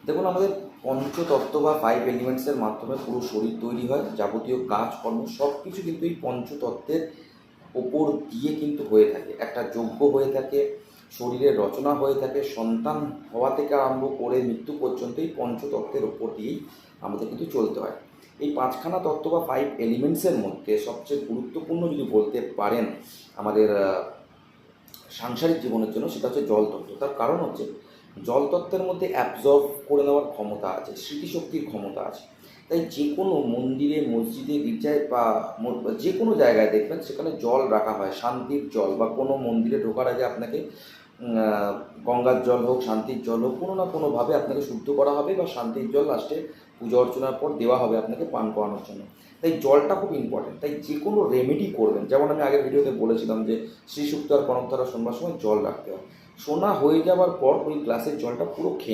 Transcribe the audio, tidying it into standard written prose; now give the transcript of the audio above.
দেখুন, আমাদের পঞ্চতত্ত্ব বা 5 এলিমেন্টসের মাধ্যমে পুরো শরীর তৈরি হয়। যাবতীয় কাজকর্ম সব কিছু কিন্তু এই পঞ্চতত্ত্বের ওপর দিয়ে কিন্তু হয়ে থাকে। একটা যজ্ঞ হয়ে থাকে, শরীরের রচনা হয়ে থাকে, সন্তান হওয়া থেকে আরম্ভ করে মৃত্যু পর্যন্ত এই পঞ্চতত্ত্বের ওপর দিয়েই আমাদের কিন্তু চলতে হয়। এই 5খানা তত্ত্ব বা 5 এলিমেন্টসের মধ্যে সবচেয়ে গুরুত্বপূর্ণ যদি বলতে পারেন আমাদের সাংসারিক জীবনের জন্য, সেটা হচ্ছে জলতত্ত্ব। তার কারণ হচ্ছে জলতত্ত্বের মধ্যে অ্যাবজর্ব করে নেওয়ার ক্ষমতা আছে, স্মৃতিশক্তির ক্ষমতা আছে। তাই যে কোনো মন্দিরে, মসজিদে, গির্জায় বা যে কোনো জায়গায় দেখবেন সেখানে জল রাখা হয়, শান্তির জল। বা কোনো মন্দিরে ঢোকার আগে আপনাকে গঙ্গার জল হোক, শান্তির জল হোক, কোনো না কোনোভাবে আপনাকে শুদ্ধ করা হবে বা শান্তির জল লাস্টে পুজো অর্চনার পর দেওয়া হবে আপনাকে পান করানোর জন্য। তাই জলটা খুব ইম্পর্টেন্ট। তাই যে কোনো রেমেডি করবেন, যেমন আমি আগের ভিডিওতে বলেছিলাম যে শ্রীসূক্ত আর কনকধারা শোনবার সময় জল রাখতে হয়। শোনা হয়ে যাওয়ার পর ওই গ্লাসের জলটা পুরো খেয়ে